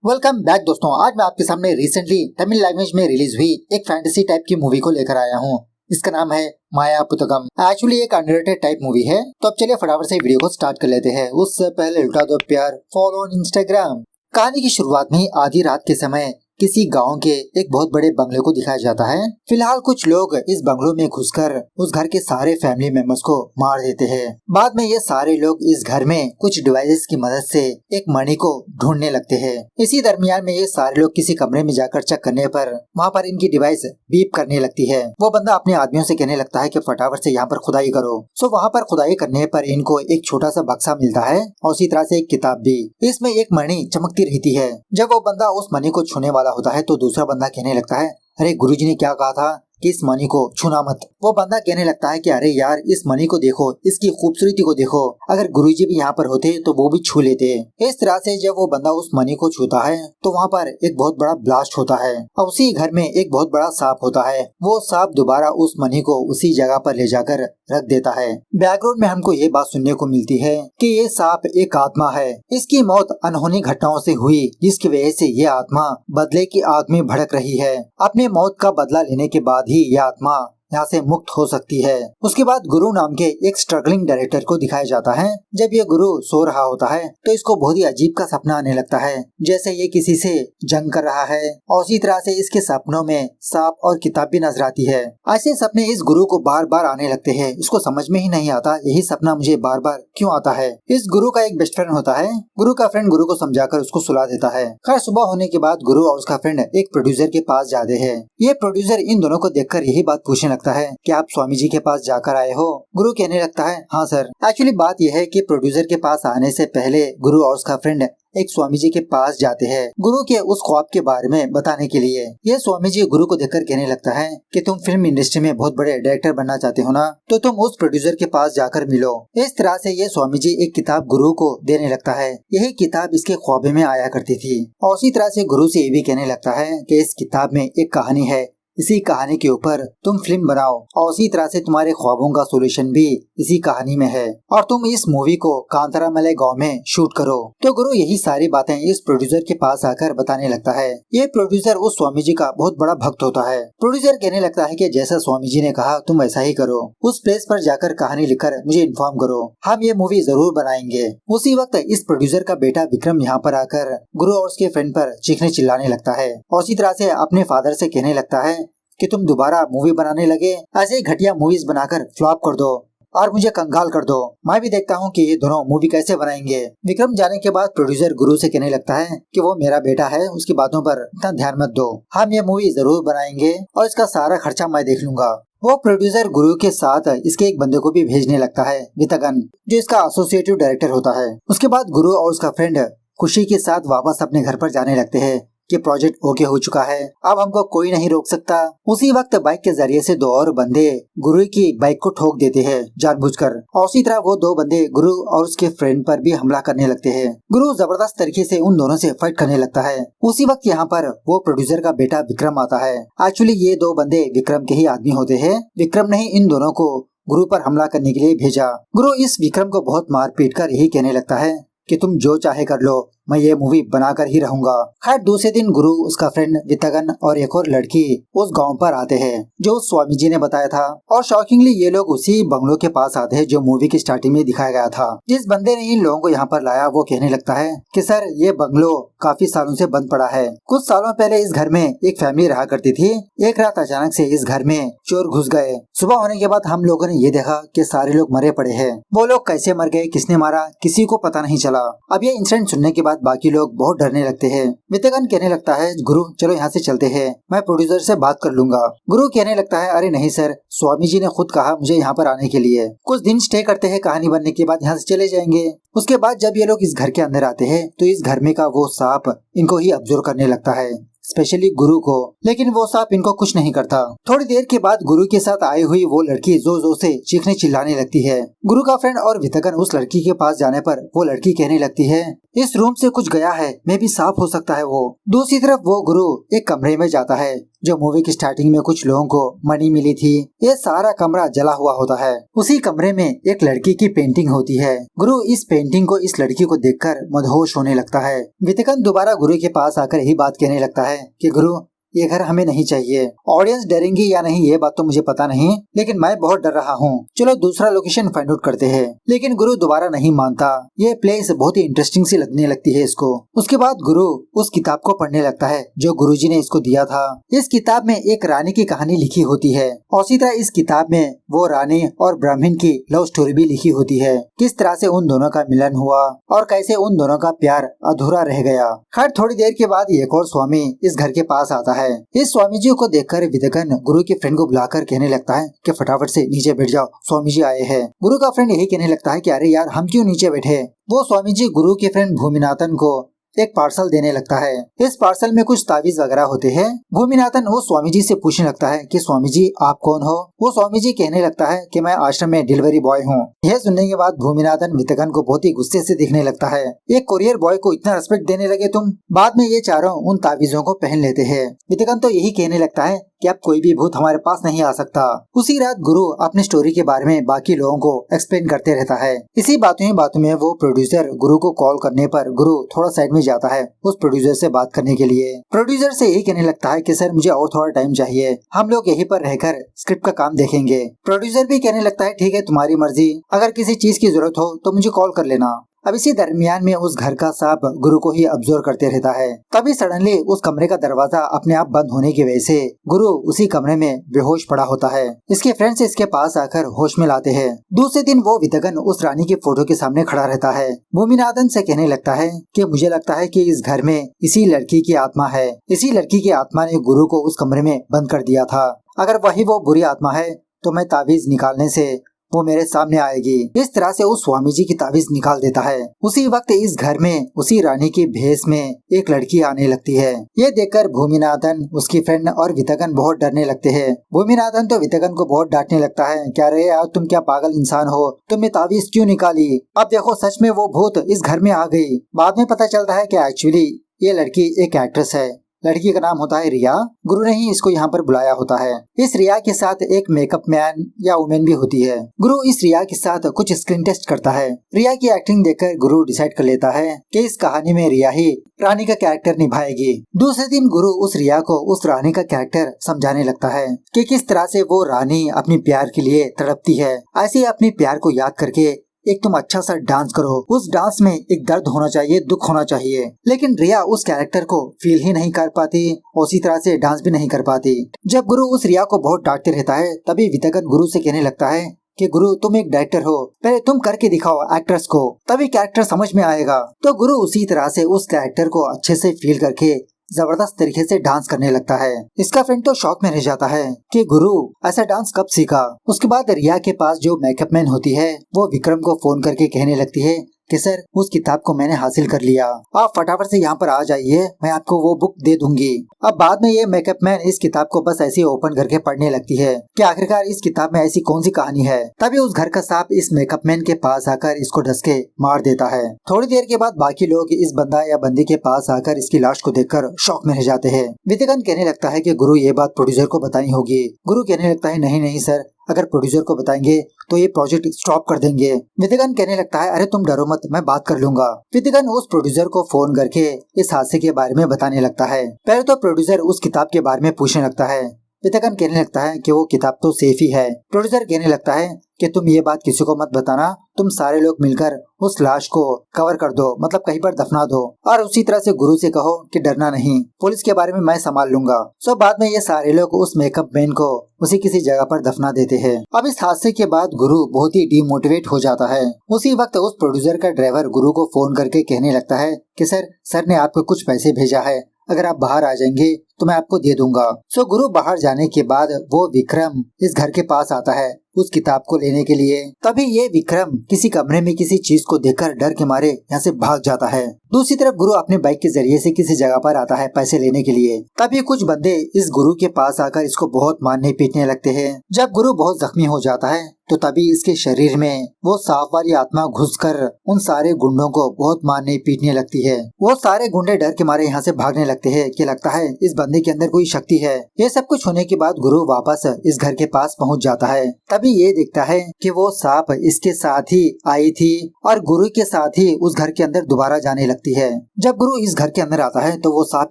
Welcome back दोस्तों। आज मैं आपके सामने रिसेंटली तमिल लैंग्वेज में रिलीज हुई एक फैंटेसी टाइप की मूवी को लेकर आया हूँ। इसका नाम है माया पुतगम। एक्चुअली एक अंडररेटेड टाइप मूवी है। तो अब चलिए फटाफट से वीडियो को स्टार्ट कर लेते हैं। उससे पहले लुटा दो प्यार, फॉलो ऑन इंस्टाग्राम। कहानी की शुरुआत में ही आधी रात के समय किसी गांव के एक बहुत बड़े बंगले को दिखाया जाता है। फिलहाल कुछ लोग इस बंगलों में घुसकर उस घर के सारे फैमिली मेंबर्स को मार देते हैं। बाद में ये सारे लोग इस घर में कुछ डिवाइसेस की मदद से एक मणि को ढूंढने लगते हैं। इसी दरमियान में ये सारे लोग किसी कमरे में जाकर चेक करने पर वहाँ पर इनकी डिवाइस बीप करने लगती है। वो बंदा अपने आदमियों से कहने लगता है कि फटाफट से यहाँ पर खुदाई करो। सो वहाँ पर खुदाई करने पर इनको एक छोटा सा बक्सा मिलता है और उसी तरह से एक किताब भी। इसमें एक मणि चमकती रहती है। जब वो बंदा उस मणि को छूने वाला होता है तो दूसरा बंदा कहने लगता है, अरे गुरुजी ने क्या कहा था कि इस मणि को छूना मत। वो बंदा कहने लगता है कि अरे यार, इस मणि को देखो, इसकी खूबसूरती को देखो, अगर गुरुजी भी यहाँ पर होते तो वो भी छू लेते। इस तरह से जब वो बंदा उस मणि को छूता है तो वहाँ पर एक बहुत बड़ा ब्लास्ट होता है और उसी घर में एक बहुत बड़ा सांप होता है। वो सांप दोबारा उस मणि को उसी जगह पर ले जाकर रख देता है। बैकग्राउंड में हमको ये बात सुनने को मिलती है कि ये सांप एक आत्मा है। इसकी मौत अनहोनी घटनाओं से हुई, जिसकी वजह से ये आत्मा बदले की आग में भड़क रही है। अपने मौत का बदला लेने के बाद ही यह आत्मा यहाँ से मुक्त हो सकती है। उसके बाद गुरु नाम के एक स्ट्रगलिंग डायरेक्टर को दिखाया जाता है। जब ये गुरु सो रहा होता है तो इसको बहुत ही अजीब का सपना आने लगता है, जैसे ये किसी से जंग कर रहा है और उसी तरह से इसके सपनों में सांप और किताब भी नजर आती है। ऐसे सपने इस गुरु को बार बार आने लगते हैं। इसको समझ में ही नहीं आता यही सपना मुझे बार बार क्यों आता है। इस गुरु का एक बेस्ट फ्रेंड होता है। गुरु का फ्रेंड गुरु को समझाकर उसको सुला देता है। खैर सुबह होने के बाद गुरु और उसका फ्रेंड एक प्रोड्यूसर के पास जाते हैं। ये प्रोड्यूसर इन दोनों को देखकर यही बात पूछने लगता है कि आप स्वामी जी के पास जाकर आए हो। गुरु कहने लगता है, हाँ सर। एक्चुअली बात यह है कि प्रोड्यूसर के पास आने से पहले गुरु और उसका फ्रेंड एक स्वामी जी के पास जाते हैं गुरु के उस ख्वाब के बारे में बताने के लिए। ये स्वामी जी गुरु को देखकर कहने लगता है कि तुम फिल्म इंडस्ट्री में बहुत बड़े डायरेक्टर बनना चाहते हो ना, तो तुम उस प्रोड्यूसर के पास जाकर मिलो। इस तरह से ये स्वामी जी एक किताब गुरु को देने लगता है। यही किताब इसके ख्वाबे में आया करती थी और उसी तरह से गुरु से ये भी कहने लगता है कि इस किताब में एक कहानी है, इसी कहानी के ऊपर तुम फिल्म बनाओ और उसी तरह से तुम्हारे ख्वाबों का सोल्यूशन भी इसी कहानी में है और तुम इस मूवी को कांतारामले गांव में शूट करो। तो गुरु यही सारी बातें इस प्रोड्यूसर के पास आकर बताने लगता है। ये प्रोड्यूसर उस स्वामी जी का बहुत बड़ा भक्त होता है। प्रोड्यूसर कहने लगता है कि जैसा स्वामी जी ने कहा तुम वैसा ही करो। उस प्लेस पर जाकर कहानी लिखकर मुझे इन्फॉर्म करो, हम ये मूवी जरूर बनाएंगे। उसी वक्त इस प्रोड्यूसर का बेटा विक्रम यहाँ पर आकर गुरु और उसके फ्रेंड पर चीखने चिल्लाने लगता है और उसी तरह से अपने फादर से कहने लगता है कि तुम दोबारा मूवी बनाने लगे, ऐसे ही घटिया मूवीज बनाकर फ्लॉप कर दो और मुझे कंगाल कर दो। मैं भी देखता हूँ कि ये दोनों मूवी कैसे बनाएंगे। विक्रम जाने के बाद प्रोड्यूसर गुरु से कहने लगता है कि वो मेरा बेटा है, उसकी बातों पर इतना ध्यान मत दो, हम ये मूवी जरूर बनाएंगे और इसका सारा खर्चा मैं देख लूंगा। वो प्रोड्यूसर गुरु के साथ इसके एक बंदे को भी भेजने लगता है, वितगन, जो इसका एसोसिएटिव डायरेक्टर होता है। उसके बाद गुरु और उसका फ्रेंड खुशी के साथ वापस अपने घर पर जाने लगते हैं कि प्रोजेक्ट ओके हो चुका है, अब हमको कोई नहीं रोक सकता। उसी वक्त बाइक के जरिए से दो और बंदे गुरु की बाइक को ठोक देते हैं जानबूझकर और उसी तरह वो दो बंदे गुरु और उसके फ्रेंड पर भी हमला करने लगते हैं। गुरु जबरदस्त तरीके से उन दोनों से फाइट करने लगता है। उसी वक्त यहाँ पर वो प्रोड्यूसर का बेटा विक्रम आता है। एक्चुअली ये दो बंदे विक्रम के ही आदमी होते हैं। विक्रम ने ही इन दोनों को गुरु पर हमला करने के लिए भेजा। गुरु इस विक्रम को बहुत मार पीट कर यही कहने लगता है कि तुम जो चाहे कर लो, मैं ये मूवी बनाकर ही रहूंगा। खैर दूसरे दिन गुरु, उसका फ्रेंड वितगन और एक और लड़की उस गांव पर आते हैं जो स्वामी जी ने बताया था और शॉकिंगली ये लोग उसी बंगलों के पास आते हैं जो मूवी की स्टार्टिंग में दिखाया गया था। जिस बंदे ने इन लोगों को यहाँ पर लाया वो कहने लगता है कि सर ये बंगलो काफी सालों से बंद पड़ा है। कुछ सालों पहले इस घर में एक फैमिली रहा करती थी। एक रात अचानक से इस घर में चोर घुस गए। सुबह होने के बाद हम लोगों ने ये देखा कि सारे लोग मरे पड़े हैं। वो लोग कैसे मर गए, किसने मारा, किसी को पता नहीं चला। अब ये इंसिडेंट सुनने के बाद बाकी लोग बहुत डरने लगते हैं। वितगन कहने लगता है, गुरु चलो यहाँ से चलते हैं, मैं प्रोड्यूसर से बात कर लूंगा। गुरु कहने लगता है, अरे नहीं सर, स्वामी जी ने खुद कहा मुझे यहाँ पर आने के लिए। कुछ दिन स्टे करते हैं, कहानी बनने के बाद यहाँ से चले जाएंगे। उसके बाद जब ये लोग इस घर के अंदर आते हैं तो इस घर में का वो सांप इनको ही ऑब्जर्व करने लगता है, स्पेशली गुरु को, लेकिन वो सांप इनको कुछ नहीं करता। थोड़ी देर के बाद गुरु के साथ आई हुई वो लड़की जोर जोर से चीखने चिल्लाने लगती है। गुरु का फ्रेंड और वितगन उस लड़की के पास जाने पर वो लड़की कहने लगती है, इस रूम से कुछ गया है, मे भी सांप हो सकता है वो। दूसरी तरफ वो गुरु एक कमरे में जाता है जो मूवी की स्टार्टिंग में कुछ लोगों को मनी मिली थी, ये सारा कमरा जला हुआ होता है। उसी कमरे में एक लड़की की पेंटिंग होती है। गुरु इस पेंटिंग को इस लड़की को देखकर मदहोश होने लगता है। वितकन दोबारा गुरु के पास आकर यही बात कहने लगता है कि गुरु, ये घर हमें नहीं चाहिए। ऑडियंस डरेंगी या नहीं ये बात तो मुझे पता नहीं, लेकिन मैं बहुत डर रहा हूँ। चलो दूसरा लोकेशन फाइंड आउट करते हैं। लेकिन गुरु दोबारा नहीं मानता। ये प्लेस बहुत ही इंटरेस्टिंग सी लगने लगती है इसको। उसके बाद गुरु उस किताब को पढ़ने लगता है जो गुरुजी ने इसको दिया था। इस किताब में एक रानी की कहानी लिखी होती है और इसी तरह इस किताब में वो रानी और ब्राह्मण की लव स्टोरी भी लिखी होती है। किस तरह से उन दोनों का मिलन हुआ और कैसे उन दोनों का प्यार अधूरा रह गया। खैर थोड़ी देर के बाद एक और स्वामी इस घर के पास आता है। इस स्वामी जी को देखकर विदगन गुरु के फ्रेंड को बुलाकर कहने लगता है कि फटाफट से नीचे बैठ जाओ, स्वामी जी आए हैं। गुरु का फ्रेंड यही कहने लगता है कि अरे यार हम क्यों नीचे बैठे। वो स्वामी जी गुरु के फ्रेंड भूमिनाथन को एक पार्सल देने लगता है। इस पार्सल में कुछ तावीज वगैरह होते हैं। भूमिनाथन वो स्वामी जी से पूछने लगता है कि स्वामी जी आप कौन हो। वो स्वामी जी कहने लगता है कि मैं आश्रम में डिलीवरी बॉय हूँ। यह सुनने के बाद भूमिनाथन वितकन को बहुत ही गुस्से से दिखने लगता है। एक कोरियर बॉय को इतना रिस्पेक्ट देने लगे तुम। बाद में ये चारों उन तावीजों को पहन लेते हैं। वितकन तो यही कहने लगता है कि अब कोई भी भूत हमारे पास नहीं आ सकता। उसी रात गुरु अपनी स्टोरी के बारे में बाकी लोगों को एक्सप्लेन करते रहता है। इसी बातों में वो प्रोड्यूसर गुरु को कॉल करने पर गुरु थोड़ा साइड में जाता है उस प्रोड्यूसर से बात करने के लिए। प्रोड्यूसर से यही कहने लगता है कि सर मुझे और थोड़ा टाइम चाहिए, हम लोग यहीं पर रहकर स्क्रिप्ट का काम देखेंगे। प्रोड्यूसर भी कहने लगता है ठीक है तुम्हारी मर्जी, अगर किसी चीज की जरूरत हो तो मुझे कॉल कर लेना। अब इसी दरमियान में उस घर का सांप गुरु को ही ऑब्जर्व करते रहता है। तभी सडनली उस कमरे का दरवाजा अपने आप बंद होने की वजह से गुरु उसी कमरे में बेहोश पड़ा होता है। इसके फ्रेंड्स इसके पास आकर होश में लाते हैं। दूसरे दिन वो वितगन उस रानी की फोटो के सामने खड़ा रहता है। भूमिनाथन से कहने लगता है कि मुझे लगता है कि इस घर में इसी लड़की की आत्मा है। इसी लड़की की आत्मा ने गुरु को उस कमरे में बंद कर दिया था। अगर वही वो बुरी आत्मा है तो मैं तावीज निकालने से वो मेरे सामने आएगी। इस तरह से उस स्वामी जी की तावीज निकाल देता है। उसी वक्त इस घर में उसी रानी की भेष में एक लड़की आने लगती है। ये देखकर भूमिनाथन, उसकी फ्रेंड और वितगन बहुत डरने लगते हैं। भूमिनाथन तो वितगन को बहुत डांटने लगता है, क्या रे यार तुम क्या पागल इंसान हो, तुमने तावीज क्यों निकाली। अब देखो सच में वो भूत इस घर में आ गई। बाद में पता चलता है कि एक्चुअली ये लड़की एक एक्ट्रेस है। लड़की का नाम होता है रिया। गुरु ने ही इसको यहाँ पर बुलाया होता है। इस रिया के साथ एक मेकअप मैन या वुमेन भी होती है। गुरु इस रिया के साथ कुछ स्क्रीन टेस्ट करता है। रिया की एक्टिंग देखकर गुरु डिसाइड कर लेता है कि इस कहानी में रिया ही रानी का कैरेक्टर निभाएगी। दूसरे दिन गुरु उस रिया को उस रानी का कैरेक्टर समझाने लगता है कि किस तरह से वो रानी अपनी प्यार के लिए तड़पती है। ऐसे अपने प्यार को याद करके एक तुम अच्छा सा डांस करो। उस डांस में एक दर्द होना चाहिए, दुख होना चाहिए। लेकिन रिया उस कैरेक्टर को फील ही नहीं कर पाती और उसी तरह से डांस भी नहीं कर पाती। जब गुरु उस रिया को बहुत डांटते रहता है तभी वितगन गुरु से कहने लगता है कि गुरु तुम एक डायरेक्टर हो, पहले तुम करके दिखाओ एक्ट्रेस को, तभी कैरेक्टर समझ में आएगा। तो गुरु उसी तरह से उस कैरेक्टर को अच्छे से फील करके जबरदस्त तरीके से डांस करने लगता है। इसका फ्रेंड तो शॉक में रह जाता है कि गुरु ऐसा डांस कब सीखा। उसके बाद रिया के पास जो मेकअप मैन होती है वो विक्रम को फोन करके कहने लगती है कि सर उस किताब को मैंने हासिल कर लिया, आप फटाफट से यहाँ पर आ जाइए, मैं आपको वो बुक दे दूंगी। अब बाद में ये मेकअप मैन इस किताब को बस ऐसे ओपन करके पढ़ने लगती है कि आखिरकार इस किताब में ऐसी कौन सी कहानी है। तभी उस घर का सांप इस मेकअप मैन के पास आकर इसको डस के मार देता है। थोड़ी देर के बाद बाकी लोग इस बंदा या बंदी के पास आकर इसकी लाश को देखकर शॉक में रह जाते हैं। वितगन कहने लगता है कि गुरु ये बात प्रोड्यूसर को बतानी होगी। गुरु कहने लगता है नहीं नहीं सर, अगर प्रोड्यूसर को बताएंगे तो ये प्रोजेक्ट स्टॉप कर देंगे। वितगन कहने लगता है अरे तुम डरो मत, मैं बात कर लूंगा। वितगन उस प्रोड्यूसर को फोन करके इस हादसे के बारे में बताने लगता है। पहले तो प्रोड्यूसर उस किताब के बारे में पूछने लगता है। वितगन कहने लगता है कि वो किताब तो सेफ ही है। प्रोड्यूसर कहने लगता है कि तुम ये बात किसी को मत बताना, तुम सारे लोग मिलकर उस लाश को कवर कर दो, मतलब कहीं पर दफना दो, और उसी तरह से गुरु से कहो कि डरना नहीं, पुलिस के बारे में मैं संभाल लूंगा। सो बाद में ये सारे लोग उस मेकअप मैन को उसी किसी जगह पर दफना देते हैं। अब इस हादसे के बाद गुरु बहुत ही डिमोटिवेट हो जाता है। उसी वक्त उस प्रोड्यूसर का ड्राइवर गुरु को फोन करके कहने लगता है कि सर ने आपको कुछ पैसे भेजा है, अगर आप बाहर आ जाएंगे तो मैं आपको दे दूंगा। सो गुरु बाहर जाने के बाद वो विक्रम इस घर के पास आता है उस किताब को लेने के लिए। तभी ये विक्रम किसी कमरे में किसी चीज को देखकर डर के मारे यहाँ से भाग जाता है। दूसरी तरफ गुरु अपने बाइक के जरिए से किसी जगह पर आता है पैसे लेने के लिए। तभी कुछ बंदे इस गुरु के पास आकर इसको बहुत मारने पीटने लगते हैं। जब गुरु बहुत जख्मी हो जाता है तो तभी इसके शरीर में वो सांप वाली आत्मा घुसकर उन सारे गुंडों को बहुत मारने पीटने लगती है। वो सारे गुंडे डर के मारे यहाँ से भागने लगते हैं कि लगता है इस बंदे के अंदर कोई शक्ति है। ये सब कुछ होने के बाद गुरु वापस इस घर के पास पहुंच जाता है। तभी ये देखता है कि वो सांप इसके साथ ही आई थी और गुरु के साथ ही उस घर के अंदर दोबारा जाने लगती है। जब गुरु इस घर के अंदर आता है तो वो सांप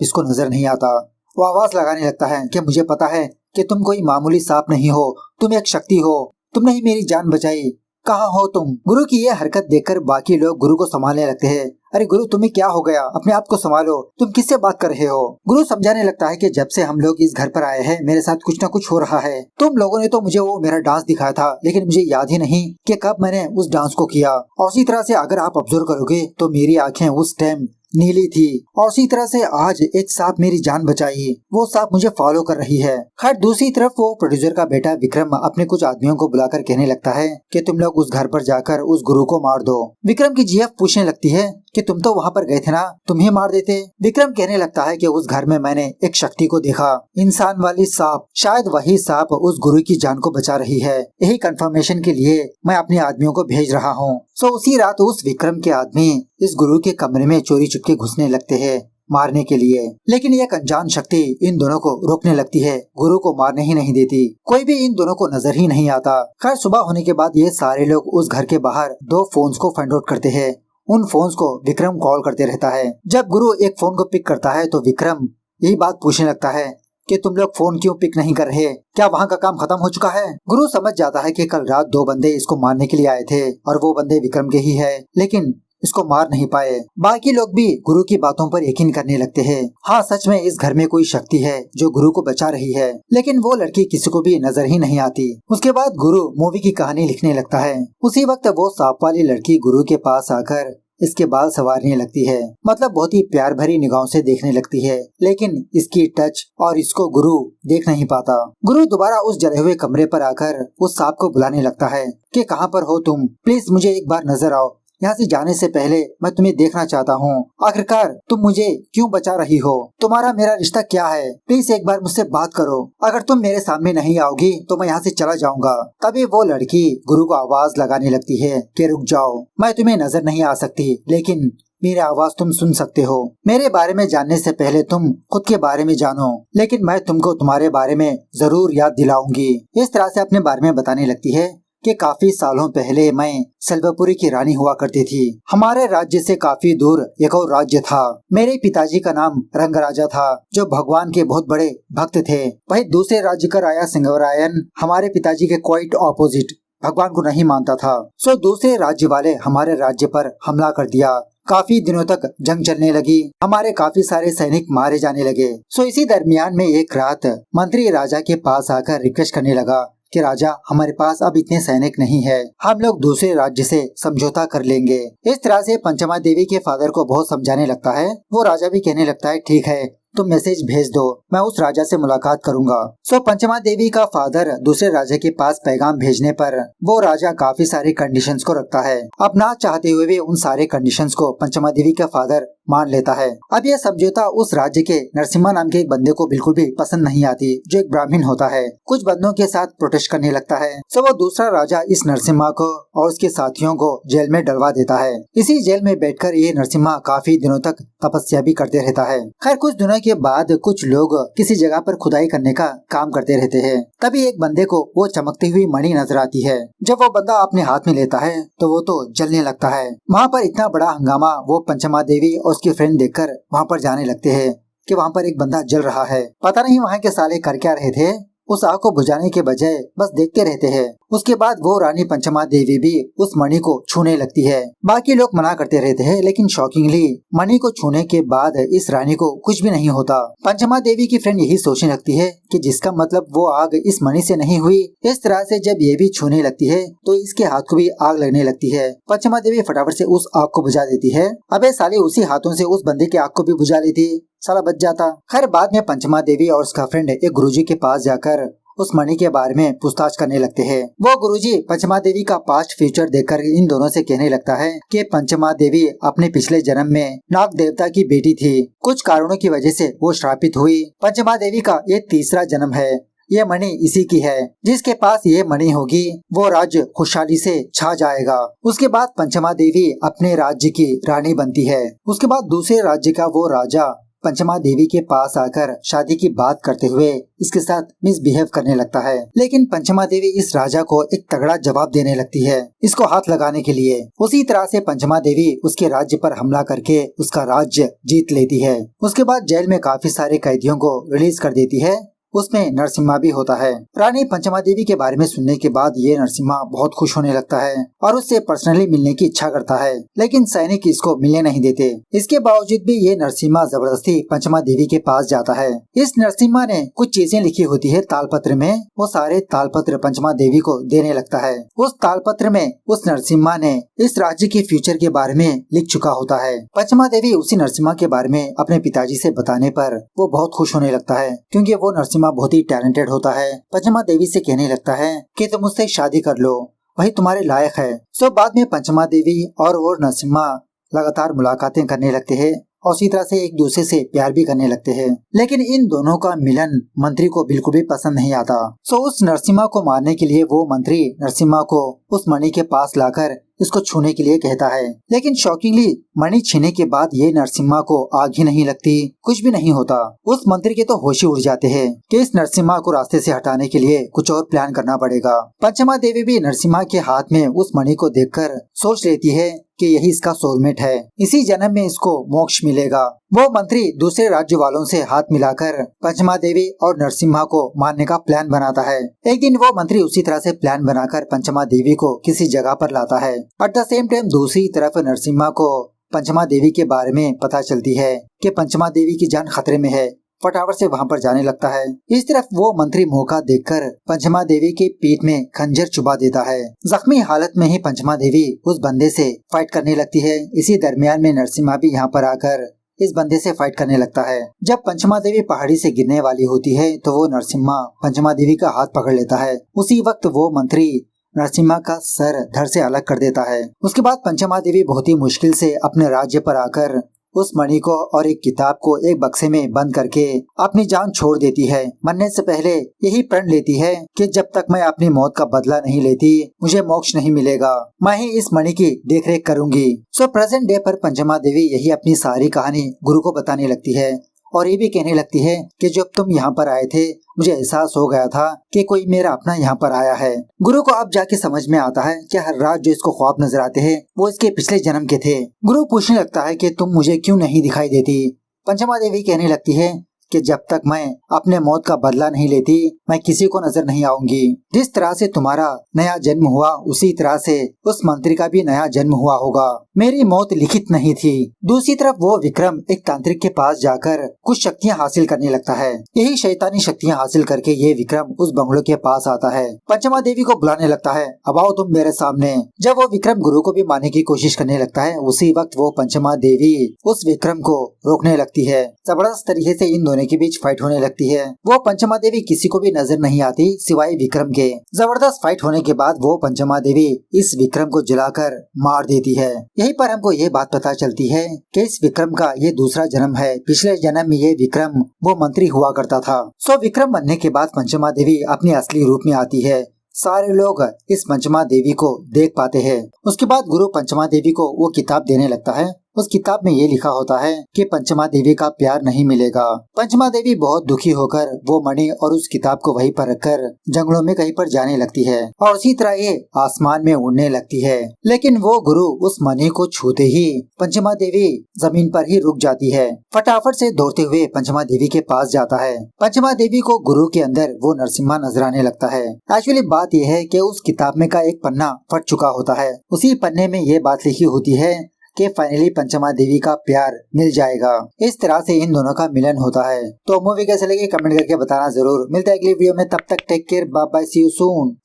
इसको नजर नहीं आता। वो आवाज लगाने लगता है कि मुझे पता है कि तुम कोई मामूली सांप नहीं हो, तुम एक शक्ति हो, तुमने ही मेरी जान बचाई, कहाँ हो तुम। गुरु की ये हरकत देखकर बाकी लोग गुरु को संभालने लगते हैं। अरे गुरु तुम्हें क्या हो गया, अपने आप को संभालो, तुम किससे बात कर रहे हो। गुरु समझाने लगता है कि जब से हम लोग इस घर पर आए हैं मेरे साथ कुछ न कुछ हो रहा है। तुम लोगों ने तो मुझे वो मेरा डांस दिखाया था, लेकिन मुझे याद ही नहीं कि कब मैंने उस डांस को किया। और उसी तरह से अगर आप ऑब्जर्व करोगे तो मेरी आंखें उस टाइम नीली थी और उसी तरह से आज एक सांप मेरी जान बचाई, वो सांप मुझे फॉलो कर रही है। खैर दूसरी तरफ वो प्रोड्यूसर का बेटा विक्रम अपने कुछ आदमियों को बुलाकर कहने लगता है कि तुम लोग उस घर पर जाकर उस गुरु को मार दो। विक्रम की जीएफ पूछने लगती है कि तुम तो वहाँ पर गए थे ना, तुम ही मार देते। विक्रम कहने लगता है कि उस घर में मैंने एक शक्ति को देखा, इंसान वाली सांप, शायद वही सांप उस गुरु की जान को बचा रही है। यही कंफर्मेशन के लिए मैं अपने आदमियों को भेज रहा हूँ। सो उसी रात उस विक्रम के आदमी इस गुरु के कमरे में चोरी चुपके घुसने लगते हैं मारने के लिए, लेकिन एक अनजान शक्ति इन दोनों को रोकने लगती है, गुरु को मारने ही नहीं देती। कोई भी इन दोनों को नजर ही नहीं आता। खैर सुबह होने के बाद ये सारे लोग उस घर के बाहर 2 फोन्स को फाइंड आउट करते हैं। उन फोन्स को विक्रम कॉल करते रहता है। जब गुरु एक फोन को पिक करता है तो विक्रम यही बात पूछने लगता है कि तुम लोग फोन क्यों पिक नहीं कर रहे, क्या वहाँ का काम खत्म हो चुका है। गुरु समझ जाता है कि कल रात 2 बंदे इसको मारने के लिए आए थे और वो बंदे विक्रम के ही है, लेकिन इसको मार नहीं पाए। बाकी लोग भी गुरु की बातों पर यकीन करने लगते हैं। हाँ सच में इस घर में कोई शक्ति है जो गुरु को बचा रही है, लेकिन वो लड़की किसी को भी नजर ही नहीं आती। उसके बाद गुरु मूवी की कहानी लिखने लगता है। उसी वक्त वो सांप वाली लड़की गुरु के पास आकर इसके बाल संवारने लगती है, मतलब बहुत ही प्यार भरी निगाहों से देखने लगती है, लेकिन इसकी टच और इसको गुरु देख नहीं पाता। गुरु दोबारा उस जले हुए कमरे पर आकर उस सांप को बुलाने लगता है कि कहाँ पर हो तुम, प्लीज मुझे एक बार नजर आओ, यहाँ से जाने से पहले मैं तुम्हें देखना चाहता हूँ। आखिरकार तुम मुझे क्यों बचा रही हो, तुम्हारा मेरा रिश्ता क्या है, प्लीज एक बार मुझसे बात करो। अगर तुम मेरे सामने नहीं आओगी तो मैं यहाँ से चला जाऊंगा। तभी वो लड़की गुरु को आवाज लगाने लगती है कि रुक जाओ, मैं तुम्हें नजर नहीं आ सकती, लेकिन मेरी आवाज तुम सुन सकते हो। मेरे बारे में जानने से पहले तुम खुद के बारे में जानो, लेकिन मैं तुमको तुम्हारे बारे में जरूर याद दिलाऊंगी। इस तरह से अपने बारे में बताने लगती है कि काफी सालों पहले मैं सेल्वपुरी की रानी हुआ करती थी। हमारे राज्य से काफी दूर एक और राज्य था। मेरे पिताजी का नाम रंगराजा था, जो भगवान के बहुत बड़े भक्त थे। वही दूसरे राज्य का राजा सिंगवरायन हमारे पिताजी के क्वाइट ऑपोजिट, भगवान को नहीं मानता था। सो दूसरे राज्य वाले हमारे राज्य पर हमला कर दिया। काफी दिनों तक जंग चलने लगी, हमारे काफी सारे सैनिक मारे जाने लगे। सो इसी दरमियान में एक रात मंत्री राजा के पास आकर रिक्वेस्ट करने लगा कि राजा हमारे पास अब इतने सैनिक नहीं है, हम लोग दूसरे राज्य से समझौता कर लेंगे। इस तरह से पंचमा देवी के फादर को बहुत समझाने लगता है। वो राजा भी कहने लगता है ठीक है, तुम मैसेज भेज दो, मैं उस राजा से मुलाकात करूंगा। सो पंचमा देवी का फादर दूसरे राजा के पास पैगाम भेजने पर वो राजा काफी सारी कंडीशंस को रखता है। अब ना चाहते हुए भी उन सारे कंडीशंस को पंचमा देवी का फादर मान लेता है। अब यह समझौता उस राज्य के नरसिम्हा नाम के एक बंदे को बिल्कुल भी पसंद नहीं आती, जो एक ब्राह्मण होता है। कुछ बंदों के साथ प्रोटेस्ट करने लगता है। सो वो दूसरा राजा इस नरसिम्हा को और उसके साथियों को जेल में डलवा देता है। इसी जेल में बैठकर ये नरसिम्हा काफी दिनों तक तपस्या भी करते रहता है। खैर कुछ दिनों के बाद कुछ लोग किसी जगह पर खुदाई करने का काम करते रहते हैं। तभी एक बंदे को वो चमकती हुई मणि नजर आती है। जब वो बंदा अपने हाथ में लेता है तो वो तो जलने लगता है। वहाँ पर इतना बड़ा हंगामा वो पंचमा देवी और उसकी फ्रेंड देखकर वहाँ पर जाने लगते हैं कि वहाँ पर एक बंदा जल रहा है। पता नहीं वहाँ के साले कर क्या रहे थे, उस आग को बुझाने के बजाय बस देखते रहते हैं। उसके बाद वो रानी पंचमा देवी भी उस मणि को छूने लगती है। बाकी लोग मना करते रहते हैं, लेकिन शॉकिंगली मणि को छूने के बाद इस रानी को कुछ भी नहीं होता। पंचमा देवी की फ्रेंड यही सोचने लगती है कि जिसका मतलब वो आग इस मणि से नहीं हुई। इस तरह से जब ये भी छूने लगती है तो इसके हाथ को भी आग लगने लगती है। पंचमा देवी फटाफट से उस आग को बुझा देती है। अबे साले उसी हाथों से उस बंदे की आग को भी बुझा लेती, साला बच जाता। खैर बाद में पंचमा देवी और उसका फ्रेंड एक गुरुजी के पास जाकर उस मणि के बारे में पूछताछ करने लगते हैं। वो गुरुजी पंचमा देवी का पास्ट फ्यूचर देखकर इन दोनों से कहने लगता है कि पंचमा देवी अपने पिछले जन्म में नाग देवता की बेटी थी। कुछ कारणों की वजह से वो श्रापित हुई। पंचमा देवी का ये तीसरा जन्म है। ये मणि इसी की है। जिसके पास ये मणि होगी वो राज्य खुशहाली से छा जाएगा। उसके बाद पंचमा देवी अपने राज्य की रानी बनती है। उसके बाद दूसरे राज्य का वो राजा पंचमा देवी के पास आकर शादी की बात करते हुए इसके साथ मिसबिहेव करने लगता है। लेकिन पंचमा देवी इस राजा को एक तगड़ा जवाब देने लगती है इसको हाथ लगाने के लिए। उसी तरह से पंचमा देवी उसके राज्य पर हमला करके उसका राज्य जीत लेती है। उसके बाद जेल में काफी सारे कैदियों को रिलीज कर देती है। उसमें नरसिम्हा भी होता है। रानी पंचमा देवी के बारे में सुनने के बाद ये नरसिम्हा बहुत खुश होने लगता है और उससे पर्सनली मिलने की इच्छा करता है, लेकिन सैनिक इसको मिलने नहीं देते। इसके बावजूद भी ये नरसिम्हा जबरदस्ती पंचमा देवी के पास जाता है। इस नरसिम्हा ने कुछ चीजें लिखी होती है तालपत्र में, वो सारे तालपत्र पंचमा देवी को देने लगता है। उस तालपत्र में उस नरसिम्हा ने इस राज्य के फ्यूचर के बारे में लिख चुका होता है। पंचमा देवी उसी नरसिम्हा के बारे में अपने पिताजी से बताने पर वो बहुत खुश होने लगता है, क्योंकि वो नरसिम्हा बहुत ही टैलेंटेड होता है। पंचमा देवी से कहने लगता है कि तुम मुझसे शादी कर लो, वही तुम्हारे लायक है। सो बाद में पंचमा देवी और वो नरसिम्हा लगातार मुलाकातें करने लगते हैं और उसी तरह से एक दूसरे से प्यार भी करने लगते हैं। लेकिन इन दोनों का मिलन मंत्री को बिल्कुल भी पसंद नहीं आता। सो उस नरसिम्हा को मारने के लिए वो मंत्री नरसिम्हा को उस मणि के पास लाकर इसको छूने के लिए कहता है। लेकिन शॉकिंगली मणि छीने के बाद ये नरसिम्हा को आग ही नहीं लगती, कुछ भी नहीं होता। उस मंत्री के तो होश ही उड़ जाते हैं कि इस नरसिम्हा को रास्ते से हटाने के लिए कुछ और प्लान करना पड़ेगा। पंचमा देवी भी नरसिम्हा के हाथ में उस मणि को देखकर सोच लेती है कि यही इसका सोलमेट है, इसी जन्म में इसको मोक्ष मिलेगा। वो मंत्री दूसरे राज्य वालों से हाथ मिलाकर पंचमा देवी और नरसिम्हा को मारने का प्लान बनाता है। एक दिन वो मंत्री उसी तरह से प्लान बनाकर पंचमा देवी को किसी जगह पर लाता है। एट द सेम टाइम दूसरी तरफ नरसिम्हा को पंचमा देवी के बारे में पता चलती है कि पंचमा देवी की जान खतरे में है। फटाफट से वहाँ पर जाने लगता है। इस तरफ वो मंत्री मौका देखकर पंचमा देवी के पीठ में खंजर चुबा देता है। जख्मी हालत में ही पंचमा देवी उस बंदे से फाइट करने लगती है। इसी दरमियान में नरसिम्हा भी यहाँ पर आकर इस बंदे से फाइट करने लगता है। जब पंचमा देवी पहाड़ी से गिरने वाली होती है तो वो नरसिम्हा पंचमा देवी का हाथ पकड़ लेता है। उसी वक्त वो मंत्री नरसिम्हा का सर धड़ से अलग कर देता है। उसके बाद पंचमा देवी बहुत ही मुश्किल से अपने राज्य पर आकर उस मणि को और एक किताब को एक बक्से में बंद करके अपनी जान छोड़ देती है। मरने से पहले यही प्रण लेती है कि जब तक मैं अपनी मौत का बदला नहीं लेती मुझे मोक्ष नहीं मिलेगा, मैं ही इस मणि की देखरेख करूंगी। सो प्रेजेंट डे पर पंचमा देवी यही अपनी सारी कहानी गुरु को बताने लगती है और ये भी कहने लगती है कि जब तुम यहाँ पर आए थे मुझे एहसास हो गया था कि कोई मेरा अपना यहाँ पर आया है। गुरु को अब जाके समझ में आता है कि हर रात जो इसको ख्वाब नजर आते हैं वो इसके पिछले जन्म के थे। गुरु पूछने लगता है कि तुम मुझे क्यों नहीं दिखाई देती। पंचमा देवी कहने लगती है कि जब तक मैं अपने मौत का बदला नहीं लेती मैं किसी को नजर नहीं आऊंगी। जिस तरह से तुम्हारा नया जन्म हुआ उसी तरह से उस मंत्री का भी नया जन्म हुआ होगा। मेरी मौत लिखित नहीं थी। दूसरी तरफ वो विक्रम एक तांत्रिक के पास जाकर कुछ शक्तियाँ हासिल करने लगता है। यही शैतानी शक्तियाँ हासिल करके ये विक्रम उस बंगलों के पास आता है। पंचमा देवी को बुलाने लगता है, अब आओ तुम मेरे सामने। जब वो विक्रम गुरु को भी मारने की कोशिश करने लगता है उसी वक्त वो पंचमा देवी उस विक्रम को रोकने लगती है। जबरदस्त तरीके से इन दोनों के बीच फाइट होने लगती है। वो पंचमा देवी किसी को भी नजर नहीं आती सिवाय विक्रम के। जबरदस्त फाइट होने के बाद वो पंचमा देवी इस विक्रम को जलाकर मार देती है। यहीं पर हमको ये बात पता चलती है कि इस विक्रम का ये दूसरा जन्म है। पिछले जन्म में ये विक्रम वो मंत्री हुआ करता था। सो विक्रम बनने के बाद पंचमा देवी अपने असली रूप में आती है। सारे लोग इस पंचमा देवी को देख पाते हैं। उसके बाद गुरु पंचमा देवी को वो किताब देने लगता है। उस किताब में ये लिखा होता है कि पंचमा देवी का प्यार नहीं मिलेगा। पंचमा देवी बहुत दुखी होकर वो मणि और उस किताब को वहीं पर रखकर जंगलों में कहीं पर जाने लगती है और उसी तरह ये आसमान में उड़ने लगती है। लेकिन वो गुरु उस मणि को छूते ही पंचमा देवी जमीन पर ही रुक जाती है। फटाफट से दौड़ते हुए पंचमा देवी के पास जाता है। पंचमा देवी को गुरु के अंदर वो नरसिम्हा नजर आने लगता है। एक्चुअली बात यह है कि उस किताब में का एक पन्ना फट चुका होता है। उसी पन्ने में ये बात लिखी होती है कि फाइनली पंचमा देवी का प्यार मिल जाएगा। इस तरह से इन दोनों का मिलन होता है। तो मूवी कैसे लगी कमेंट करके बताना जरूर। मिलता है अगली वीडियो में, तब तक take care, bye bye, see you soon.